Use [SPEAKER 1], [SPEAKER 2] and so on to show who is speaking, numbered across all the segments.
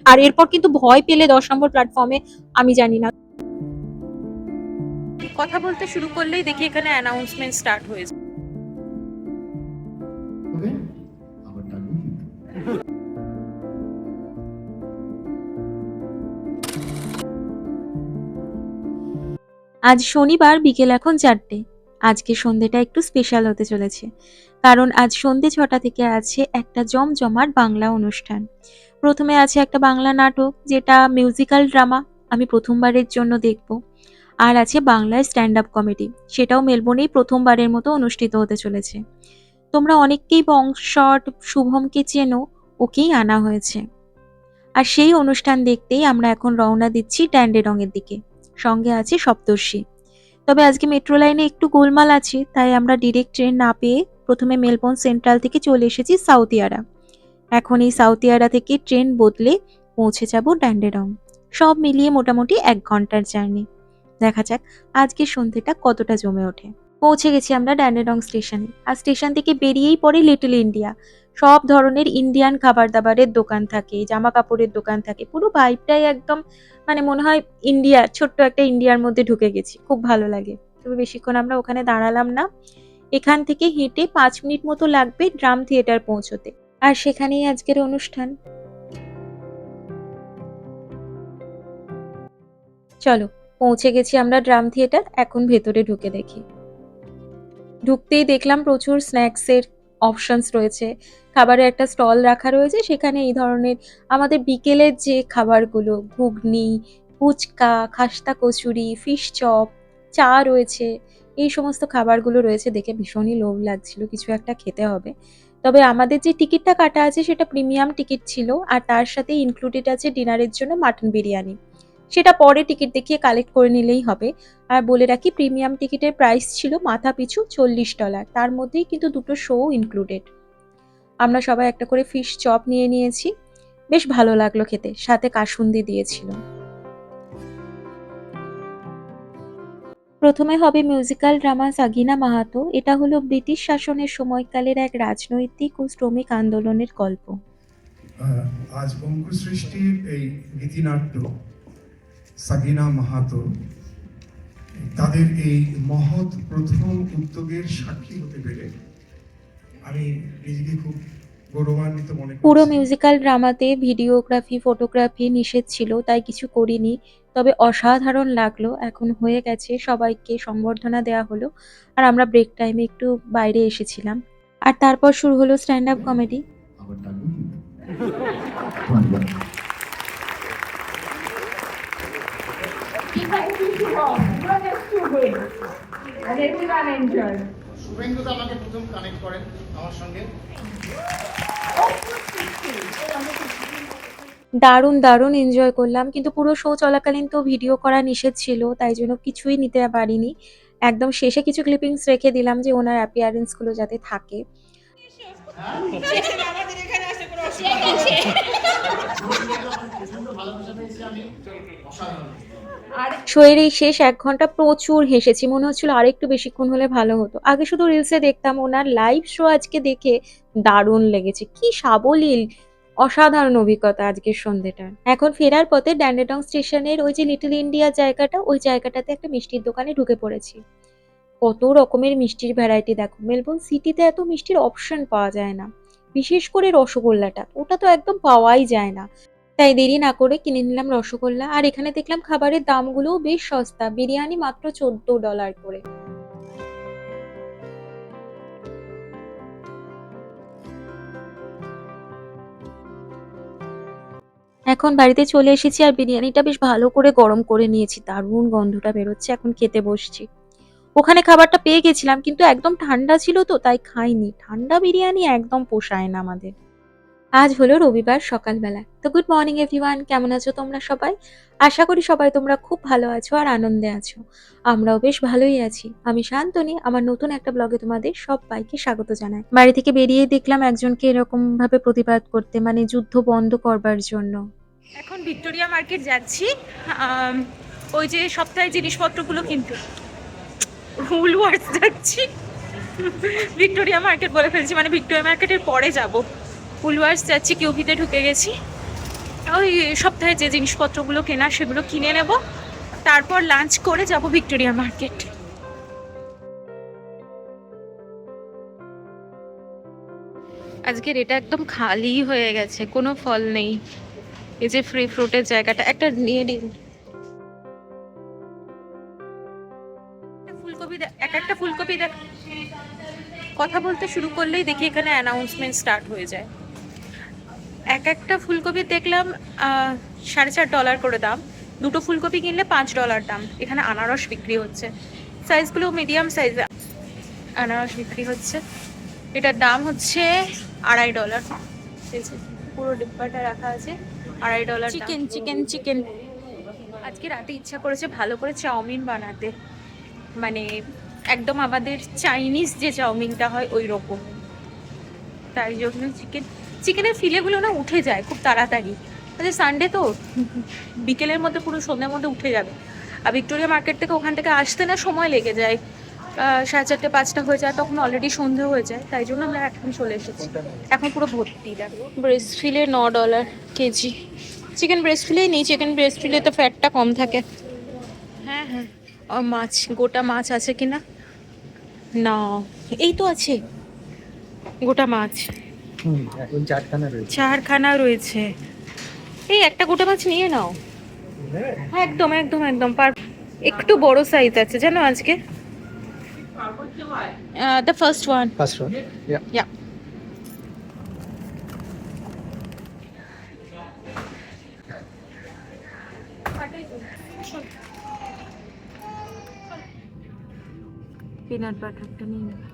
[SPEAKER 1] আর এরপর কিন্তু ভয় পেলে 10 নম্বর প্ল্যাটফর্মে আমি জানি না, কথা বলতে শুরু করলেই দেখি এখানে অ্যানাউন্সমেন্ট স্টার্ট হয়েছে। আজ শনিবার বিকেল এখন 4টে। আজকে সন্ধ্যেটা একটু স্পেশাল হতে চলেছে, কারণ আজ সন্ধ্যে 6টা থেকে আছে একটা জমজমাট বাংলা অনুষ্ঠান। প্রথমে আছে একটা বাংলা নাটক, যেটা মিউজিক্যাল ড্রামা, আমি প্রথমবারের জন্য দেখব। আর আছে বাংলায় স্ট্যান্ড আপ কমেডি, সেটাও মেলবোর্নেই প্রথমবারের মতো অনুষ্ঠিত হতে চলেছে। তোমরা অনেককেই বংশট শুভমকে চেনো, ওকেই আনা হয়েছে। আর সেই অনুষ্ঠান দেখতেই আমরা এখন রওনা দিচ্ছি ড্যান্ডেরঙের দিকে। সঙ্গে আছে সপ্তর্ষি। তবে আজকে মেট্রো লাইনে একটু গোলমাল আছে, তাই আমরা ডিরেক্ট ট্রেন না পেয়ে প্রথমে মেলবোর্ন সেন্ট্রাল থেকে চলে এসেছি সাউথিয়ারা। এখন এই সাউথিয়ারা থেকে ট্রেন বদলে পৌঁছে যাব ড্যান্ডেরং। সব মিলিয়ে মোটামুটি 1 ঘন্টার জার্নি। দেখা যাক আজকের সন্ধ্যেটা কতটা জমে ওঠে। পৌঁছে গেছি আমরা ড্যান্ডেরং স্টেশনে। আর স্টেশন থেকে বেরিয়েই পড়ে লিটল ইন্ডিয়া। সব ধরনের ইন্ডিয়ান খাবার দাবারের দোকান থাকে, জামা কাপড়ের দোকান থাকে, পুরো ভাইবটাই একদম মানে মনে হয় ইন্ডিয়া, ছোট্ট একটা ইন্ডিয়ার মধ্যে ঢুকে গেছি, খুব ভালো লাগে। তবে বেশিক্ষণ আমরা ওখানে দাঁড়ালাম না। এখান থেকে হেঁটে 5 মিনিট মতো লাগবে ড্রাম থিয়েটার পৌঁছতে। আর সেখানেই আজকের অনুষ্ঠান। চলো, পৌঁছে গেছি আমরা ড্রাম থিয়েটার। এখন ভেতরে ঢুকে দেখি। ঢুকতেই দেখলাম প্রচুর স্ন্যাক্সের অপশনস রয়েছে। খাবারের একটা স্টল রাখা রয়েছে, সেখানে এই ধরনের আমাদের বিকেলের যে খাবারগুলো, ঘুগনি, ফুচকা, খাস্তা কচুরি, ফিশ চপ, চা রয়েছে, এই সমস্ত খাবারগুলো রয়েছে। দেখে ভীষণই লোভ লাগছিল, কিছু একটা খেতে হবে। তবে আমাদের যে টিকিটটা কাটা আছে সেটা প্রিমিয়াম টিকিট ছিল, আর তার সাথে ইনক্লুডেড আছে ডিনারের জন্য মাটন বিরিয়ানি। সেটা পরে টিকিট দেখিয়ে কালেক্ট করে নিলেই হবে। আর বলে রাখি, প্রিমিয়াম টিকিটের প্রাইস ছিল মাথা পিছু $40, তার মধ্যেই কিন্তু দুটো শো ইনক্লুডেড। আমরা সবাই একটা করে ফিশ চপ নিয়ে নিয়েছি, বেশ ভালো লাগলো খেতে, সাথে কাসুন্দি দিয়েছিল। প্রথমে হবে মিউজিক্যাল ড্রামা সাগিনা মাহাতো। এটা হলো ব্রিটিশ শাসনের সময়কালের এক রাজনৈতিক ও শ্রমিক আন্দোলনের গল্প।
[SPEAKER 2] আজ অঙ্কুর সৃষ্টির এই গীতিনাট্য সাগিনা মাহাতো তাদের এই মহৎ প্রথম উদ্যোগের সাক্ষী হতে পেরে আমি নিজেকে খুব গৌরবান্বিত মনে করি।
[SPEAKER 1] পুরো মিউজিক্যাল ড্রামাতে ভিডিওগ্রাফি, ফটোগ্রাফি নিষেধ ছিল, তাই কিছু করিনি। তবে অসাধারণ লাগলো। এখন হয়ে গেছে, সবাইকে সংবর্ধনা দেওয়া হলো। আর আমরা ব্রেক টাইমে একটু বাইরে এসেছিলাম। আর তারপর শুরু হলো স্ট্যান্ড আপ কমেডি।
[SPEAKER 2] শুভেন্দু তো আমাকে প্রথম কানেক্ট করেন আমার সঙ্গে।
[SPEAKER 1] দারুণ দারুণ এনজয় করলাম, কিন্তু পুরো শো চলাকালীন তো ভিডিও করা নিষেধ ছিল, তাই জন্য কিছুই নিতে পারিনি। একদম শেষে কিছু ক্লিপিংস রেখে দিলাম, যে ওনার অ্যাপিয়ারেন্স গুলো যাতে থাকে। শোয়ের এই শেষ 1 ঘন্টা প্রচুর হেসেছি, মনে হচ্ছিল আরেকটু বেশিক্ষণ হলে ভালো হতো। আগে শুধু রিলসে দেখতাম, ওনার লাইভ শো আজকে দেখে দারুণ লেগেছে। কি সাবলীল, অসাধারণ অভিজ্ঞতা আজকের সন্ধ্যেটার। এখন ফেরার পথে ড্যান্ডেটং স্টেশনের ওই যে লিটল ইন্ডিয়া জায়গাটা, ওই জায়গাটাতে একটা মিষ্টির দোকানে ঢুকে পড়েছি। কত রকমের মিষ্টির ভ্যারাইটি দেখো, মেলবোর্ন সিটিতে এত মিষ্টির অপশন পাওয়া যায় না। বিশেষ করে রসগোল্লাটা, ওটা তো একদম পাওয়াই যায় না। তাই দেরি না করে কিনে নিলাম রসগোল্লা। আর এখানে দেখলাম খাবারের দামগুলোও বেশ সস্তা, বিরিয়ানি মাত্র $14 করে। এখন বাড়িতে চলে এসেছি, আর বিরিয়ানিটা বেশ ভালো করে গরম করে নিয়েছি, দারুণ গন্ধটা বেরোচ্ছে। এখন খেতে বসছি। ওখানে খাবারটা পেয়ে গেছিলাম, কিন্তু একদম ঠান্ডা ছিল তো, তাই খাইনি। ঠান্ডা বিরিয়ানি একদম পোষায় না আমাদের। আজ হলো রবিবার সকালবেলা। তো গুড মর্নিং এভরিওয়ান, কেমন আছো তোমরা সবাই? আশা করি সবাই তোমরা খুব ভালো আছো আর আনন্দে আছো। আমরাও বেশ ভালোই আছি। আমি শান্তনী, আমার নতুন একটা ব্লগে তোমাদের সবাইকে স্বাগত জানাই। বাড়ি থেকে বেরিয়েই দেখলাম একজনকে এরকম ভাবে প্রতিবাদ করতে, মানে যুদ্ধ বন্ধ করবার জন্য। এখন ভিক্টোরিয়া মার্কেট যাচ্ছি, ওই যে সপ্তাহে জিনিসপত্রগুলো কিনতে। উলওয়ার্থস যাচ্ছি, ভিক্টোরিয়া মার্কেট বলে ফেলছি, মানে ভিক্টোরিয়া মার্কেটের পরে যাব। উলওয়ার্থস যাচ্ছি, কিউবিতে ঢুকে গেছি। ওই সপ্তাহে যে জিনিসপত্রগুলো কেনা সেগুলো কিনে নেব, তারপর লাঞ্চ করে যাব ভিক্টোরিয়া মার্কেট। আজকের এটা একদম খালি হয়ে গেছে, কোনো ফল নেই। এই যে ফ্রি ফ্রুটের জায়গাটা একটা নিয়ে নিন। ফুলকপি এক একটা ফুলকপি দেখ। কথা বলতে শুরু করলেই দেখি এখানে অ্যানাউন্সমেন্ট স্টার্ট হয়ে যায়। এক একটা ফুলকপি দেখলাম $4.5 করে দাম, দুটো ফুলকপি কিনলে $5 দাম। এখানে আনারস বিক্রি হচ্ছে, সাইজগুলো মিডিয়াম সাইজ আনারস বিক্রি হচ্ছে। এটার দাম হচ্ছে $2.5। পুরো ডিব্বাটা রাখা আছে, $2.5। Chicken chicken chicken. আজকে রাতে ইচ্ছা করেছে ভালো করে চাউমিন বানাতে, মানে একদম আমাদের চাইনিজ যে চাউমিনটা হয় ওই রকম। তাই জন্য চিকেনের ফিলেগুলো না উঠে যায় খুব তাড়াতাড়ি। আচ্ছা সানডে তো বিকেলের মধ্যে পুরো সন্ধ্যের মধ্যে উঠে যাবে। আর ভিক্টোরিয়া মার্কেট থেকে ওখান থেকে আসতে না সময় লেগে যায়, 4:30 5টা হয়ে যায়, তখন অলরেডি সন্ধে হয়ে যায়। তাই জন্য আমরা এখন চলে এসেছি। এখন পুরো ভর্তি। দেখো ব্রেস্ট ফিলে $9 কেজি। চিকেন ব্রেস্ট ফিলেই নেই, চিকেন ব্রেস্ট ফিলে তো ফ্যাটটা কম থাকে। হ্যাঁ হ্যাঁ, মাছ, গোটা মাছ আছে কিনা না, এই তো আছে গোটা মাছ।
[SPEAKER 3] এখন 4খানা রয়েছে।
[SPEAKER 1] 4খানা রয়েছে। এই একটা গোটা মাছ নিয়ে নাও। হ্যাঁ একদম একদম একদম একটু বড় সাইজ আছে জানো আজকে। The first one.
[SPEAKER 3] First one. Yeah.
[SPEAKER 1] Yeah. Peanut বাটারটা নিয়ে নিলাম।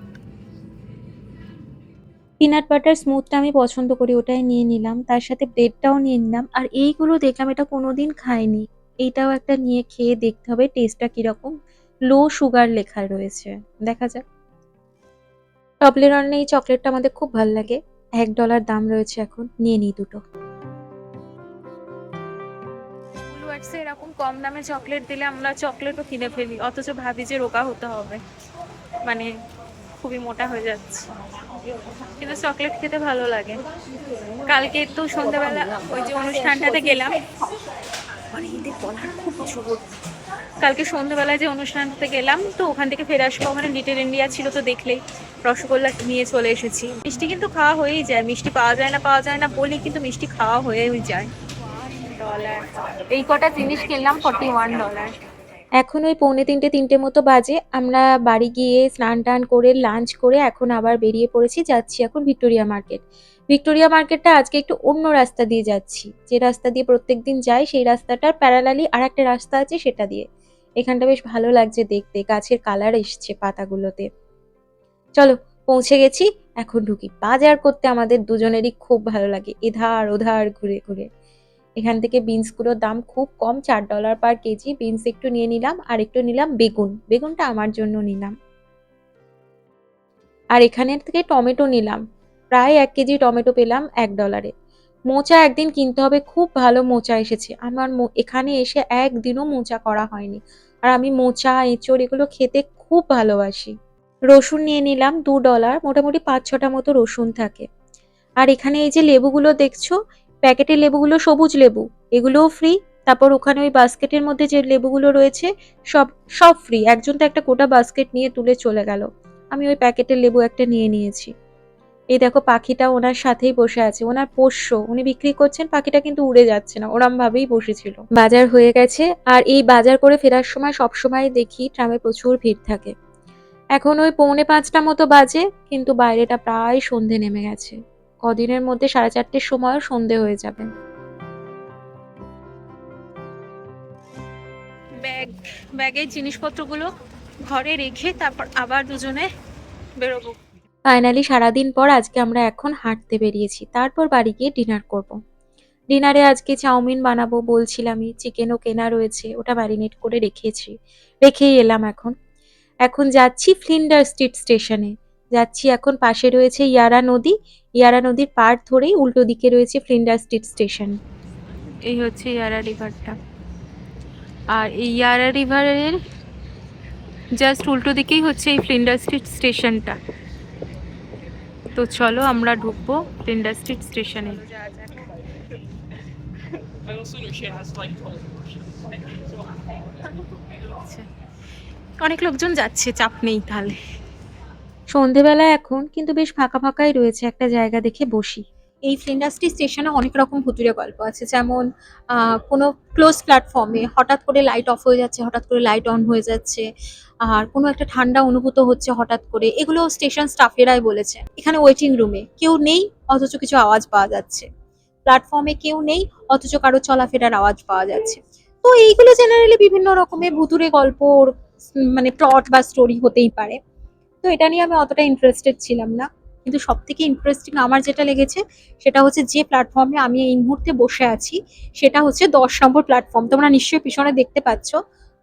[SPEAKER 1] পিনাট বাটার স্মুথটা আমি পছন্দ করি, ওটাই নিয়ে নিলাম। তার সাথে ব্রেডটাও নিয়ে নিলাম। আর এইগুলো দেখলাম, এটা কোনোদিন খাইনি, এইটাও একটা নিয়ে খেয়ে দেখতে হবে টেস্টটা কিরকম। লো সুগার লেখা রয়েছে, দেখা যাক। টবলেরনের এই চকলেটটা আমাদের খুব ভালো লাগে, $1 দাম রয়েছে এখন, নিয়ে নিই দুটো। বুলওয়ার্টসে এরকম কম দামে চকলেট দিলে আমরা চকলেটও কিনে ফেলি, অথচ ভাবি যে রোগা হতে হবে, মানে খুবই মোটা হয়ে যাচ্ছে, কিন্তু চকলেট খেতে ভালো লাগে। কালকে তো সন্ধ্যাবেলা ওই যে অনুষ্ঠানটাতে গেলাম, মানে এদের বলার খুব জোর। কালকে সন্ধ্যাবেলায় যে অনুষ্ঠানটাতে গেলাম, তো ওখান থেকে ফেরার সময় ওখানে লিটল ইন্ডিয়া ছিল, তো দেখলেই রসগোল্লা নিয়ে চলে এসেছি। মিষ্টি কিন্তু খাওয়া হয়েই যায়, মিষ্টি পাওয়া যায় না বলি, কিন্তু মিষ্টি খাওয়া হয়েই যায়। এই কটা জিনিস কিনলাম $41। এখন ওই 2:45-3টে মতো বাজে। আমরা বাড়ি গিয়ে স্নান টান করে লাঞ্চ করে এখন আবার বেরিয়ে পড়েছি, যাচ্ছি এখন ভিক্টোরিয়া মার্কেট। ভিক্টোরিয়া মার্কেটটা আজকে একটু অন্য রাস্তা দিয়ে যাচ্ছি, যে রাস্তা দিয়ে প্রত্যেকদিন যাই সেই রাস্তাটার প্যারালালি আর একটা রাস্তা আছে সেটা দিয়ে। এখানটা বেশ ভালো লাগছে দেখতে, গাছের কালার এসছে পাতাগুলোতে। চলো পৌঁছে গেছি, এখন ঢুকি। বাজার করতে আমাদের দুজনেরই খুব ভালো লাগে, এধার ওধার ঘুরে ঘুরে। এখান থেকে বিনসগুলোর দাম খুব কম, $4 পার কেজি। বিনস একটু নিয়ে নিলাম, আর একটু নিলাম বেগুনটা আমার জন্য নিলাম। আর এখানের থেকে টমেটো নিলাম, প্রায় 1 কেজি টমেটো পেলাম $1-এ। মোচা একদিন কিনতে হবে, খুব ভালো মোচা এসেছে। আমার এখানে এসে একদিনও মোচা করা হয়নি, আর আমি মোচা এঁচড় এগুলো খেতে খুব ভালোবাসি। রসুন নিয়ে নিলাম $2, মোটামুটি 5-6টা মতো রসুন থাকে। আর এখানে এই যে লেবুগুলো দেখছো, প্যাকেটের লেবুগুলো সবুজ লেবু, এগুলোও ফ্রি। তারপর ওখানে ওই বাস্কেটের মধ্যে যে লেবুগুলো রয়েছে সব ফ্রি। একজন তো একটা গোটা বাস্কেট নিয়ে তুলে চলে গেল, আমি ওই প্যাকেটের লেবু একটা নিয়ে নিয়েছি। এই দেখো পাখিটা ওনার সাথেই বসে আছে, ওনার পোষ্য, উনি বিক্রি করছেন। পাখিটা কিন্তু উড়ে যাচ্ছে না, ওরম ভাবেই বসেছিল। বাজার হয়ে গেছে, আর এই বাজার করে ফেরার সময় সবসময় দেখি ট্রামে প্রচুর ভিড় থাকে। এখন ওই 4:45টা মতো বাজে, কিন্তু বাইরেটা প্রায় সন্ধে নেমে গেছে। কদিনের মধ্যে 4:30টের সময়ও সন্ধে হয়ে যাবে। ব্যাগের জিনিসপত্রগুলো ঘরে রেখে তারপর আবার দুজনে বেরোবো। ফাইনালি সারাদিন পর আজকে আমরা এখন হাঁটতে বেরিয়েছি, তারপর বাড়ি গিয়ে ডিনার করব। ডিনারে আজকে চাউমিন বানাবো বলছিলামই, চিকেনও কেনা রয়েছে, ওটা ম্যারিনেট করে রেখেই এলাম। এখন যাচ্ছি ফ্লিন্ডার স্ট্রিট স্টেশনে যাচ্ছি। এখন পাশে রয়েছে ইয়ারা নদীর পাড় ধরেই উল্টো দিকে রয়েছে ফ্লিন্ডার স্ট্রিট স্টেশন। এই হচ্ছে ইয়ারা রিভারটা, আর এই ইয়ারা রিভারের জাস্ট উল্টো দিকেই হচ্ছে এই ফ্লিন্ডার স্ট্রিট স্টেশনটা। তো চলো আমরা ঢুকবো ফ্লিন্ডার স্ট্রিট স্টেশনে।
[SPEAKER 4] I also know she has like 12 emotions.
[SPEAKER 1] আচ্ছা, অনেক লোকজন যাচ্ছে, চাপ নেই তাহলে। সন্ধেবেলা এখন কিন্তু বেশ ফাঁকা ফাঁকাই রয়েছে, একটা জায়গা দেখে বসি। এই ফ্লিন্ডার্সটি স্টেশনে অনেক রকম ভুতুড়ে গল্প আছে, যেমন কোনো ক্লোজ প্ল্যাটফর্মে হঠাৎ করে লাইট অফ হয়ে যাচ্ছে, হঠাৎ করে লাইট অন হয়ে যাচ্ছে, আর কোনো একটা ঠান্ডা অনুভূত হচ্ছে হঠাৎ করে, এগুলো স্টেশন স্টাফেরাই বলেছে। এখানে ওয়েটিং রুমে কেউ নেই অথচ কিছু আওয়াজ পাওয়া যাচ্ছে, প্ল্যাটফর্মে কেউ নেই অথচ কারো চলাফেরার আওয়াজ পাওয়া যাচ্ছে। তো এইগুলো জেনারেলি বিভিন্ন রকমের ভুতুড়ে গল্প, মানে প্লট বা স্টোরি হতেই পারে। তো এটা নিয়ে আমি অতটা ইন্টারেস্টেড ছিলাম না, কিন্তু সব থেকে ইন্টারেস্টিং আমার যেটা লেগেছে সেটা হচ্ছে যে প্ল্যাটফর্মে আমি এই মুহূর্তে বসে আছি, সেটা হচ্ছে 10 নম্বর প্ল্যাটফর্ম। তোমরা নিশ্চয়ই পিছনে দেখতে পাচ্ছ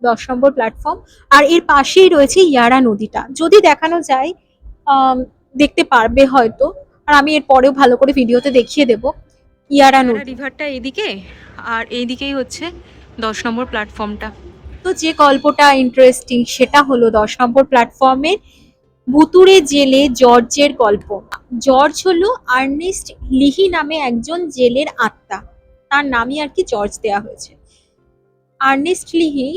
[SPEAKER 1] 10 নম্বর প্ল্যাটফর্ম। আর এর পাশেই রয়েছে ইয়ারা নদীটা, যদি দেখানো যায় দেখতে পারবে হয়তো, আর আমি এর পরেও ভালো করে ভিডিওতে দেখিয়ে দেব। ইয়ারা নদী রিভারটা এইদিকে, আর এইদিকেই হচ্ছে 10 নম্বর প্ল্যাটফর্মটা। তো যে গল্পটা ইন্টারেস্টিং সেটা হলো 10 নম্বর প্ল্যাটফর্মের ভুতুড়ে জেলে জর্জের গল্প। জর্জ হলো আর্নেস্ট লিহি নামে একজন জেলের আত্মা, তার নামই আর কি জর্জ দেয়া হয়েছে। আর্নেস্ট লিহি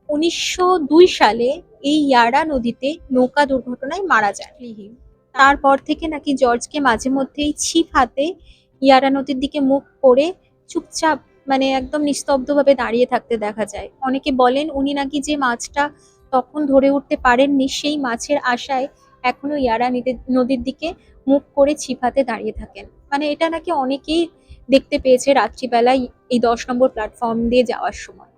[SPEAKER 1] 1902 সালে এই ইয়ারা নদীতে নৌকা দুর্ঘটনায় মারা যায় লিহি। তারপর থেকে নাকি জর্জকে মাঝে মধ্যেই ছিপ হাতে ইয়ারা নদীর দিকে মুখ করে চুপচাপ, মানে একদম নিস্তব্ধভাবে দাঁড়িয়ে থাকতে দেখা যায়। অনেকে বলেন উনি নাকি যে মাছটা তখন ধরে উঠতে পারেননি, সেই মাছের আশায় এখনো ইয়ারা নদীর দিকে মুখ করে ছিপ হাতে দাঁড়িয়ে থাকেন। মানে এটা নাকি অনেকেই দেখতে পেয়েছে রাত্রিবেলায় এই 10 নম্বর প্ল্যাটফর্ম দিয়ে যাওয়ার সময়।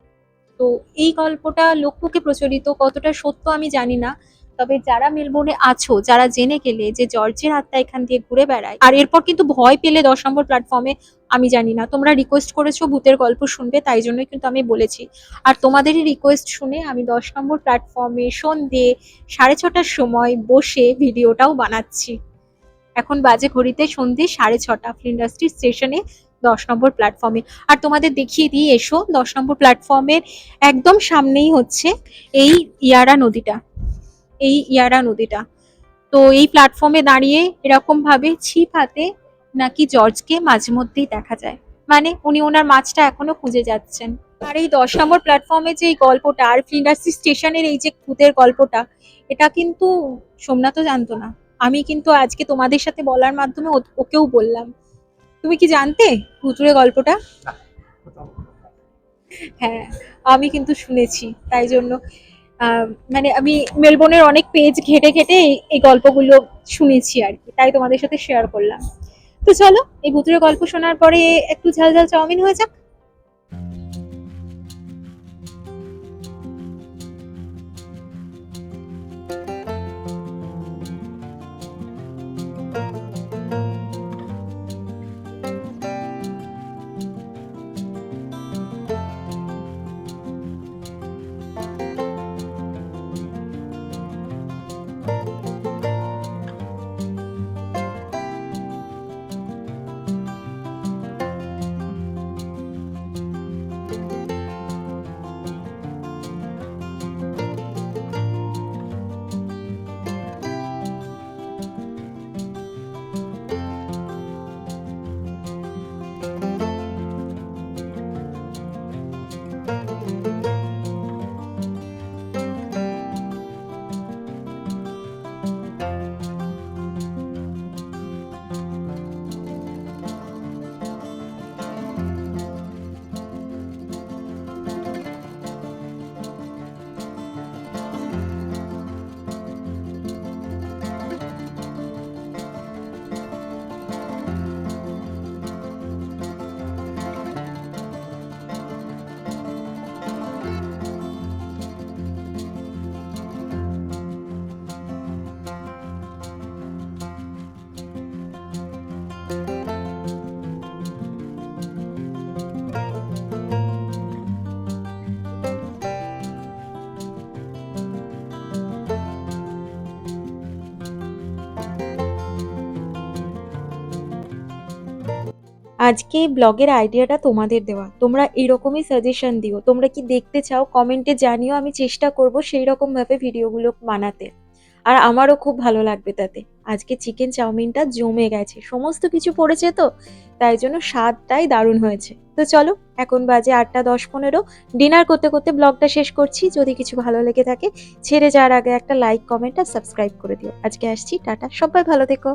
[SPEAKER 1] তো এই গল্পটা লোকমুখে প্রচলিত, কতটা সত্য আমি জানি না। তবে যারা মেলবোর্নে আছো, যারা জেনে গেলে যে জর্জের আত্মা এখান দিয়ে ঘুরে বেড়ায়, আর এরপর কিন্তু ভয় পেলে 10 নম্বর প্ল্যাটফর্মে, আমি জানি না, তোমরা রিকোয়েস্ট করেছো ভূতের গল্প শুনবে, তাই জন্যই কিন্তু আমি বলেছি। আর তোমাদেরই রিকোয়েস্ট শুনে আমি 10 নম্বর প্ল্যাটফর্মে সন্ধে 6:30টার সময় বসে ভিডিওটাও বানাচ্ছি। এখন বাজে ঘড়িতে সন্ধে 6:30, ফ্লিন্ডার্সটি স্টেশনে 10 নম্বর প্ল্যাটফর্মে। আর তোমাদের দেখিয়ে দিই, এসো 10 নম্বর প্ল্যাটফর্মের একদম সামনেই হচ্ছে এই ইয়ারা নদীটা, এই ইয়ারা নদীটা। তো এই প্ল্যাটফর্মে দাঁড়িয়ে এরকম ভাবে ছিপ হাতে নাকি জর্জকে মাঝে মধ্যেই দেখা যায়, মানে উনি ওনার মাছটা এখনো খুঁজে যাচ্ছেন। আর এই 10 নম্বর প্ল্যাটফর্মে যে এই গল্পটা, আর ফ্লিন্ডার্সি স্টেশনের এই যে ভূতের গল্পটা, এটা কিন্তু সোমনাথও জানতো না। আমি কিন্তু আজকে তোমাদের সাথে বলার মাধ্যমে ওকেও বললাম। তুমি কি জানতে ভুতুড়ে গল্পটা? হ্যাঁ, আমি কিন্তু শুনেছি, তাই জন্য মানে আমি মেলবোর্নের অনেক পেজ ঘেটে ঘেটে এই গল্পগুলো শুনেছি আর কি, তাই তোমাদের সাথে শেয়ার করলাম। তো চলো, এই ভুতুড়ে গল্প শোনার পরে একটু ঝাল ঝাল চাউমিন হয়ে যাক। আজকে ব্লগের আইডিয়াটা তোমাদের দেওয়া, তোমরা এরকমই সাজেশন দিও, তোমরা কি দেখতে চাও কমেন্টে জানিও, আমি চেষ্টা করব সেই রকম ভাবে ভিডিওগুলো বানাতে। আর আমারও খুব ভালো লাগবে তাতে। আজকে চিকেন চাউমিনটা জমে গেছে। সমস্ত কিছু পড়েছে তো, তাই জন্য স্বাদটাই দারুণ হয়েছে। তো চলো, এখন বাজে ৮টা ১০-১৫। ডিনার করতে, করতে ব্লগটা শেষ করছি। যদি কিছু ভালো লেগে থাকে, ছেড়ে যাওয়ার আগে একটা লাইক, কমেন্ট আর সাবস্ক্রাইব করে দিও। আজকে আসছি, টাটা। সবাই ভালো থেকো।